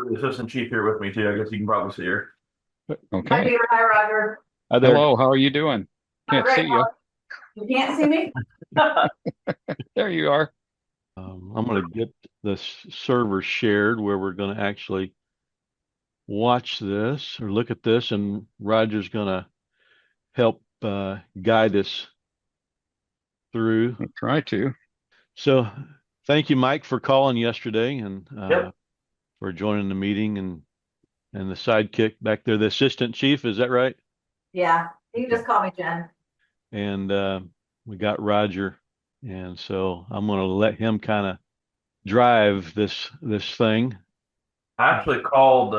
the assistant chief here with me too. I guess you can probably see her. Hi, Okay. Peter. Hi, Roger. Hi there. Hello, how are you doing? I'm Can't great. see you. You can't see me? There you are. I'm going to get the server shared where we're going to actually watch this or look at this, and Roger's going to help guide us through. I'll try to. So, thank you, Mike, for calling yesterday and Yep. for joining the meeting and the sidekick back there, the assistant chief. Is that right? Yeah. You can Okay. just call me Jen. And we got Roger, and so I'm going to let him kind of drive this thing. I actually called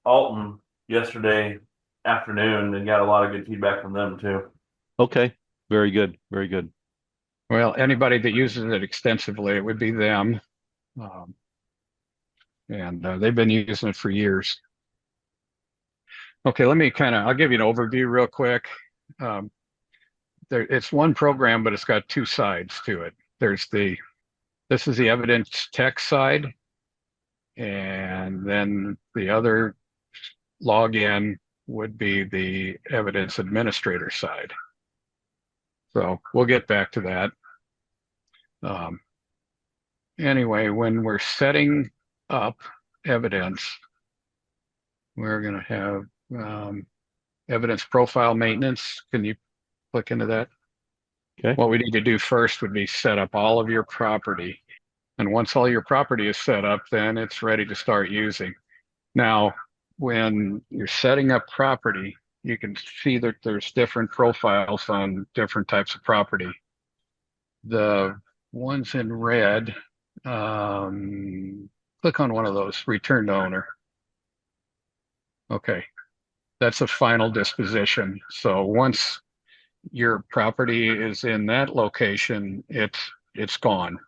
Alton yesterday afternoon and got a lot of good feedback from them too. Okay, very good, very good. Well, anybody that uses it extensively, it would be them. Um, and they've been using it for years. Okay, I'll give you an overview real quick. Um, it's one program, but it's got two sides to it. This is the evidence text side, and then the other login would be the evidence administrator side. So we'll get back to that. Um, anyway, when we're setting up evidence, we're going to have evidence profile maintenance. Can you click into that? Okay. What we need to do first would be set up all of your property. And once all your property is set up, then it's ready to start using. Now, when you're setting up property, you can see that there's different profiles on different types of property. The ones in red, click on one of those, return to owner. Okay, that's a final disposition. So once your property is in that location, it's gone.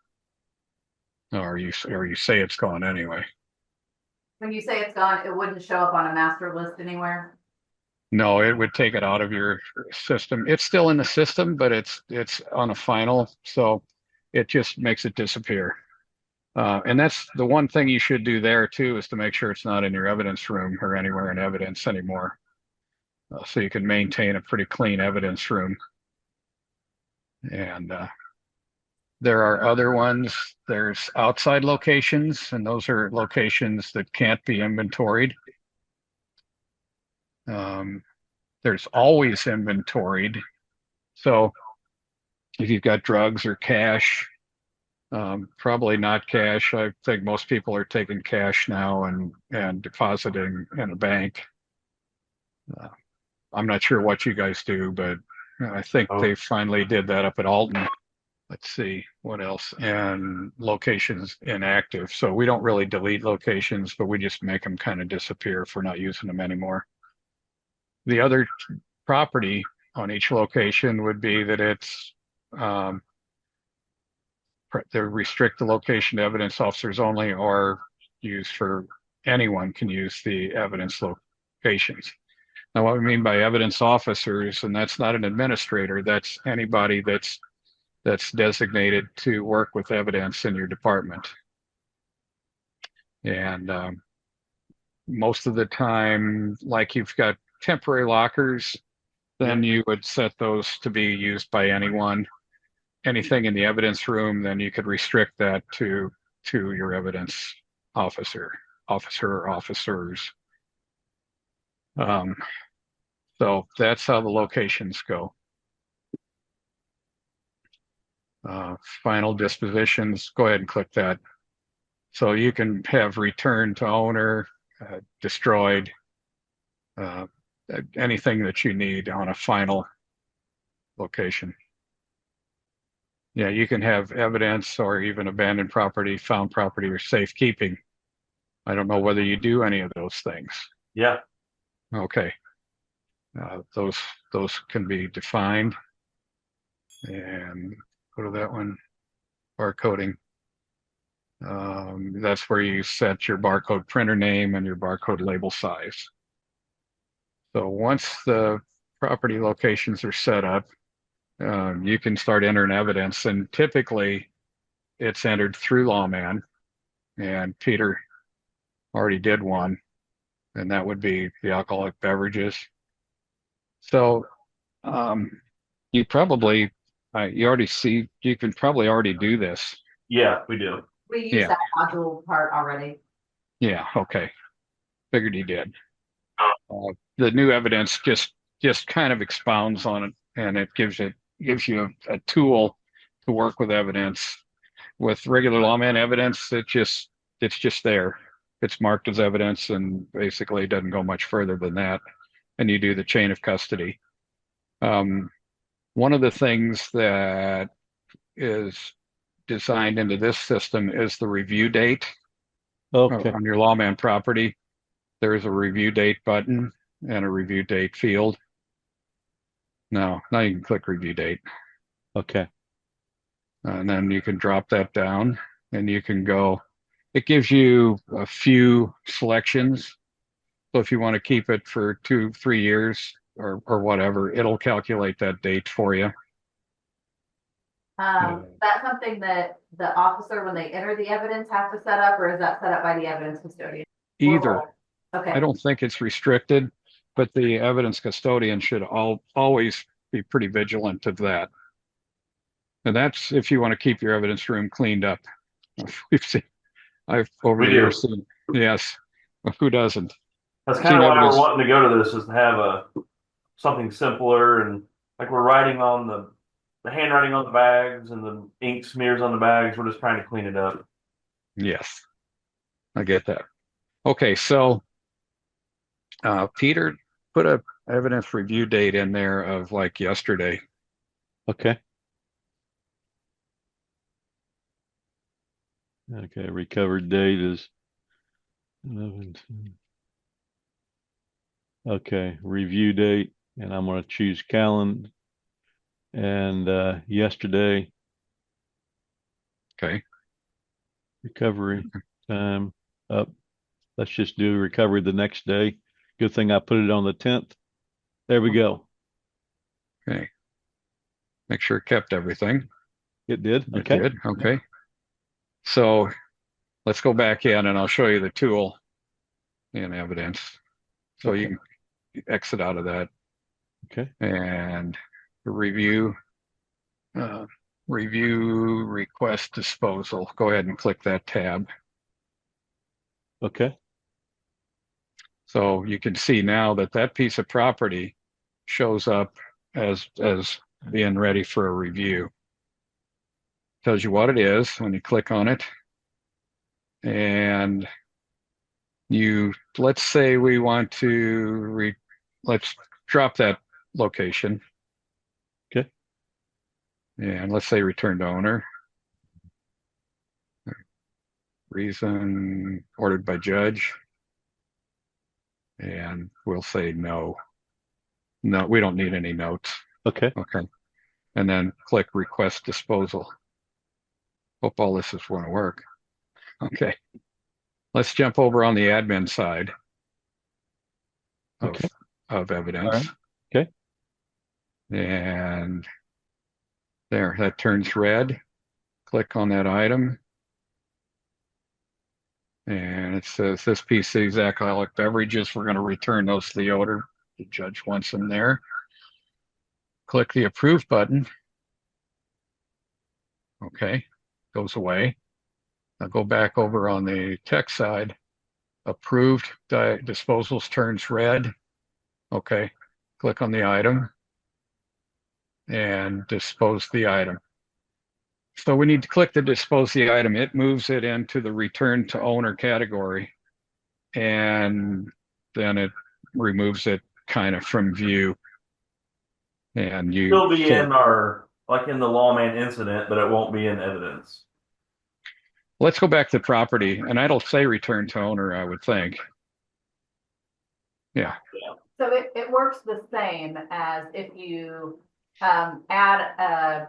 Or you say it's gone anyway. When you say it's gone, it wouldn't show up on a master list anywhere. No, it would take it out of your system. It's still in the system, but it's on a final, so it just makes it disappear. And that's the one thing you should do there too, is to make sure it's not in your evidence room or anywhere in evidence anymore. So you can maintain a pretty clean evidence room. And there are other ones. There's outside locations, and those are locations that can't be inventoried. Um, there's always inventoried. So if you've got drugs or cash, probably not cash. I think most people are taking cash now and depositing in a bank. Uh, I'm not sure what you guys do, but I think they finally did that up at Alton. Let's see what else. And locations inactive. So we don't really delete locations, but we just make them kind of disappear if we're not using them anymore. The other property on each location would be that it's they restrict the location to evidence officers only, or use for anyone can use the evidence locations. Now, what we mean by evidence officers, and that's not an administrator, that's anybody that's designated to work with evidence in your department. And most of the time, like you've got temporary lockers, then you would set those to be used by anyone. Anything in the evidence room, then you could restrict that to your evidence officer or officers. So that's how the locations go. Final dispositions, go ahead and click that. So you can have returned to owner, destroyed, anything that you need on a final location. Yeah, you can have evidence or even abandoned property, found property, or safekeeping. I don't know whether you do any of those things. Yeah. Okay. Those can be defined. And go to that one, barcoding. That's where you set your barcode printer name and your barcode label size. So once the property locations are set up, you can start entering evidence, and typically it's entered through LAWMAN. And Peter, already did one, and that would be the alcoholic beverages. So you probably you can probably already do this. Yeah, we do. We use Yeah, that module part already. yeah, okay. Figured you did. The new evidence just kind of expounds on it, and it gives you a tool to work with evidence. With regular lawman evidence, it's just there. It's marked as evidence, and basically it doesn't go much further than that. And you do the chain of custody. One of the things that is designed into this system is the review date. Okay. On your lawman property. There is a review date button and a review date field. Now you can click review date. Okay. And then you can drop that down and you can go. It gives you a few selections. So if you want to keep it for 2-3 years or whatever, it'll calculate that date for you. That's something that the officer, when they enter the evidence, has to set up, or is that set up by the evidence custodian? Either. Okay. I don't think it's restricted, but the evidence custodian should always be pretty vigilant of that. And that's if you want to keep your evidence room cleaned up. I've over the years seen, yes, who doesn't? That's kind of why we're wanting to go to this, is to have something simpler, and like we're writing on the handwriting on the bags and the ink smears on the bags. We're just trying to clean it up. Yes, I get that. Okay, so Peter put a evidence review date in there of like yesterday. Okay. Okay, recovered date is 11. Okay, review date, and I'm going to choose calendar. And yesterday, Okay. recovery time up. Let's just do recovery the next day. Good thing I put it on the 10th. There we go. Okay. Make sure it kept everything. It did. It Okay. did. Okay. So let's go back in and I'll show you the tool in evidence. So Okay. you can exit out of that. Okay. And review request disposal. Go ahead and click that tab. Okay. So you can see now that that piece of property shows up as being ready for a review. Tells you what it is when you click on it. And let's say we want to let's drop that location. Okay. And let's say return to owner. Reason ordered by judge. And we'll say no. No, we don't need any notes. Okay. Okay. And then click request disposal. Hope all this is going to work. Okay. Let's jump over on the admin side Okay. of evidence. All right. Okay. And there, that turns red. Click on that item. And it says this piece of these alcoholic beverages, we're going to return those to the odor. The judge wants them there. Click the approve button. Okay, goes away. I'll go back over on the tech side. Approved disposals turns red. Okay, click on the item and dispose the item. So we need to click the dispose the item. It moves it into the return to owner category, and then it removes it kind of from view. And you It'll be in in the lawman incident, but it won't be in evidence. Let's go back to property, and it'll say return to owner, I would think. Yeah. So it works the same as if you add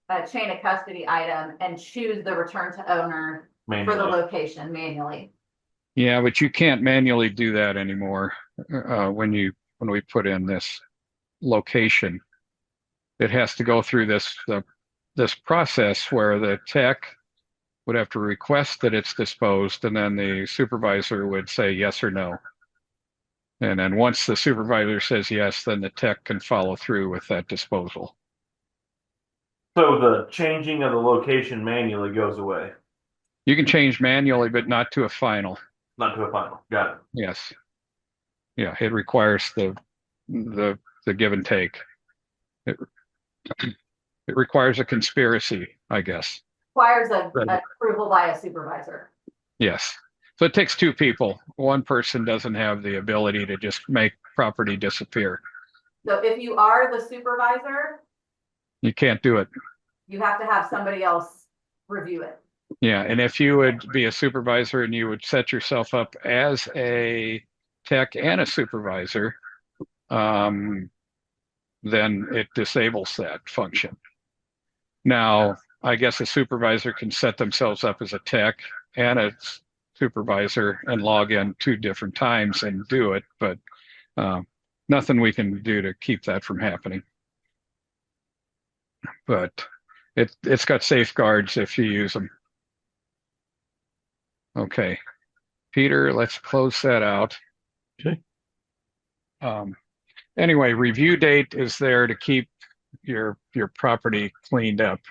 a chain of custody item and choose the return to owner for the location manually. Yeah, but you can't manually do that anymore. When we put in this location, it has to go through this process where the tech would have to request that it's disposed, and then the supervisor would say yes or no. And then once the supervisor says yes, then the tech can follow through with that disposal. So the changing of the location manually goes away, You can change manually, but not to a final. not to a final. Got it. Yes. Yeah, it requires the give and take. It, it requires a conspiracy, I guess. Requires an approval by a supervisor. Yes. So it takes two people. One person doesn't have the ability to just make property disappear. So if you are the supervisor, You can't do it. you have to have somebody else review it. Yeah, and if you would be a supervisor and you would set yourself up as a tech and a supervisor, then it disables that function. Now, I guess a supervisor can set themselves up as a tech and a supervisor and log in two different times and do it, but nothing we can do to keep that from happening. But it's got safeguards if you use them. Okay, Peter, let's close that out. Okay. Anyway, review date is there to keep your property cleaned up.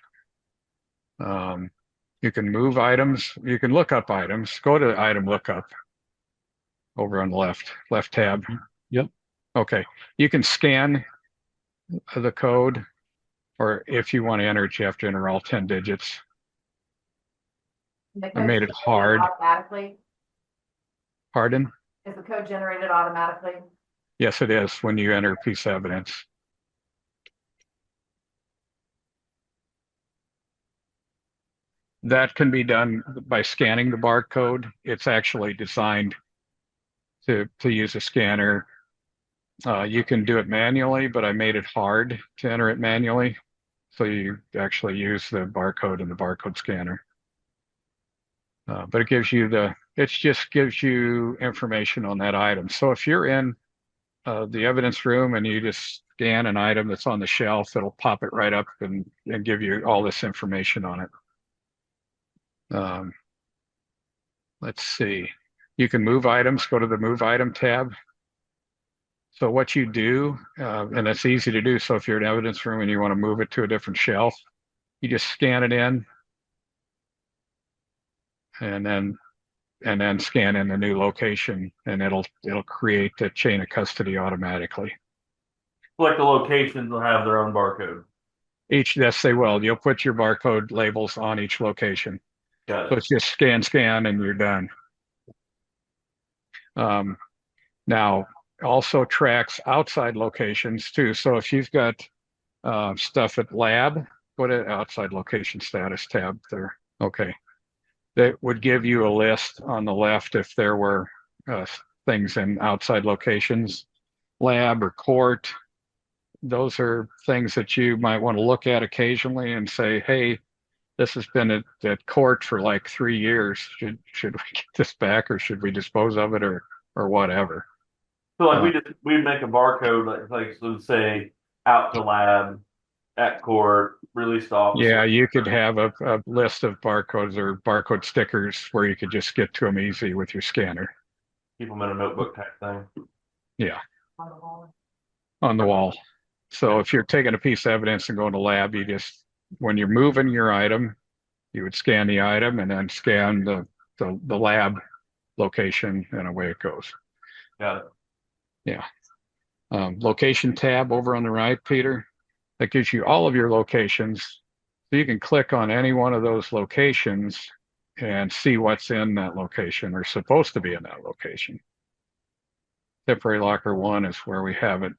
You can move items. You can look up items. Go to item lookup over on the left tab. Yep. Okay. You can scan the code, or if you want to enter it, you have to enter all 10 digits. I made it hard. Automatically? Pardon? Is the code generated automatically? Yes, it is when you enter a piece of evidence. That can be done by scanning the barcode. It's actually designed to use a scanner. You can do it manually, but I made it hard to enter it manually. So you actually use the barcode in the barcode scanner. But it just gives you information on that item. So if you're in the evidence room and you just scan an item that's on the shelf, it'll pop it right up and give you all this information on it. Let's see. You can move items, go to the move item tab. So what you do, and it's easy to do. So if you're in evidence room and you want to move it to a different shelf, you just scan it in and then scan in the new location, and it'll create a chain of custody automatically. Like the locations will have their own barcode. Yes, they will. You'll put your barcode labels on each location. Got So it. it's just scan, and you're done. Now, also tracks outside locations too. So if you've got stuff at lab, put it outside location status tab there. Okay. That would give you a list on the left if there were things in outside locations, lab or court. Those are things that you might want to look at occasionally and say, hey, this has been at court for like 3 years. Should we get this back, or should we dispose of it, or whatever? So like we'd make a barcode like so say out to lab, at court, released officer. Yeah, you could have a list of barcodes or barcode stickers where you could just get to them easy with your scanner. Keep them in a notebook type thing. Yeah, On the wall. on the wall. So if you're taking a piece of evidence and going to lab, you just, when you're moving your item, you would scan the item and then scan the lab location, and away it goes. Got it. Yeah. Location tab over on the right, Peter, that gives you all of your locations. So you can click on any one of those locations and see what's in that location or supposed to be in that location. Temporary locker 1 is where we have it,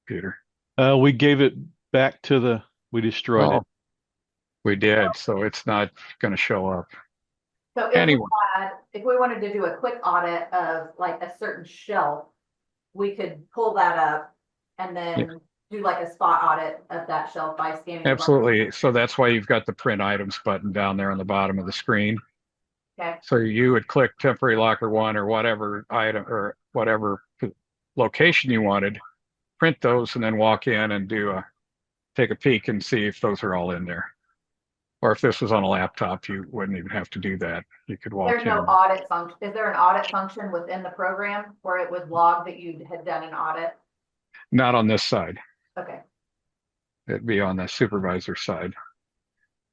Peter. We gave it back to we destroyed it. We did, so it's not going to show up. So if we wanted to do a quick audit of like a certain shelf, we could pull that up and then do like a spot audit of that shelf by scanning. Absolutely. So that's why you've got the print items button down there on the bottom of the screen. Okay. So you would click temporary locker 1 or whatever item or whatever location you wanted, print those, and then walk in and take a peek and see if those are all in there. Or if this was on a laptop, you wouldn't even have to do that. You could There's walk no in. audit function. Is there an audit function within the program where it was logged that you had done an audit? Not on this side. Okay. It'd be on the supervisor side.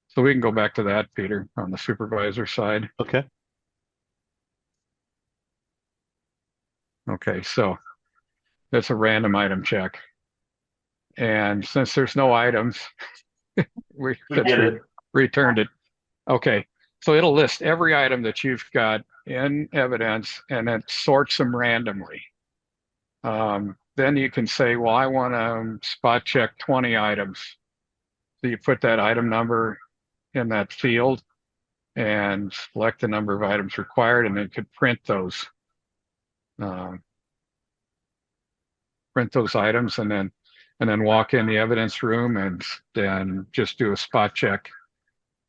So we can go back to that, Peter, on the supervisor side. Okay. Okay, so that's a random item check. And since there's no items, we returned it. Okay, so it'll list every item that you've got in evidence and it sorts them randomly. Then you can say, well, I want to spot check 20 items. So you put that item number in that field and select the number of items required, and then could print those items, and then walk in the evidence room and then just do a spot check.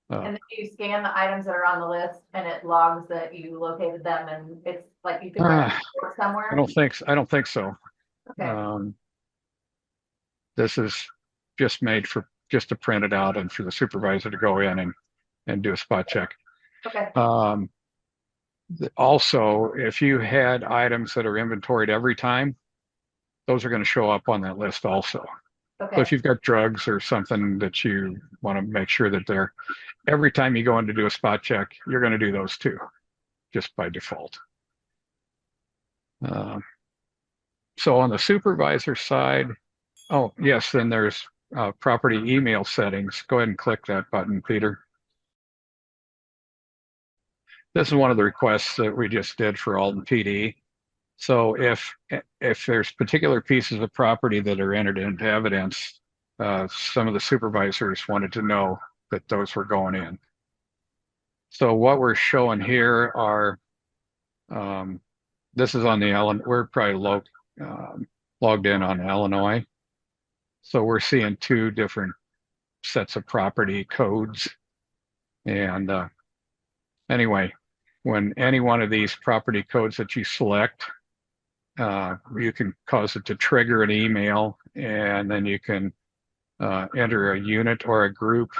And then you scan the items that are on the list and it logs that you located them, and it's like you can write a report somewhere. I don't think so. Okay. This is just made for just to print it out and for the supervisor to go in and do a spot check. Okay. Also, if you had items that are inventoried every time, those are going to show up on that list also. Okay. So if you've got drugs or something that you want to make sure that they're, every time you go in to do a spot check, you're going to do those too, just by default. So on the supervisor side, oh, yes, then there's property email settings. Go ahead and click that button, Peter. This is one of the requests that we just did for Alton PD. So if there's particular pieces of property that are entered into evidence, some of the supervisors wanted to know that those were going in. So what we're showing here are, this is on the we're probably logged in on Illinois. So we're seeing two different sets of property codes. And anyway, when any one of these property codes that you select, you can cause it to trigger an email, and then you can enter a unit or a group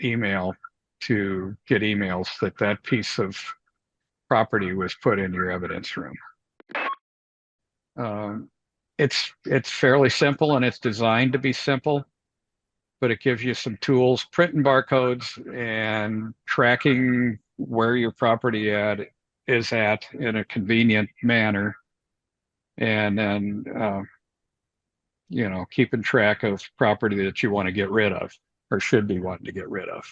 email to get emails that piece of property was put in your evidence room. It's fairly simple, and it's designed to be simple, but it gives you some tools, printing barcodes and tracking where your property is at in a convenient manner. And then, keeping track of property that you want to get rid of or should be wanting to get rid of.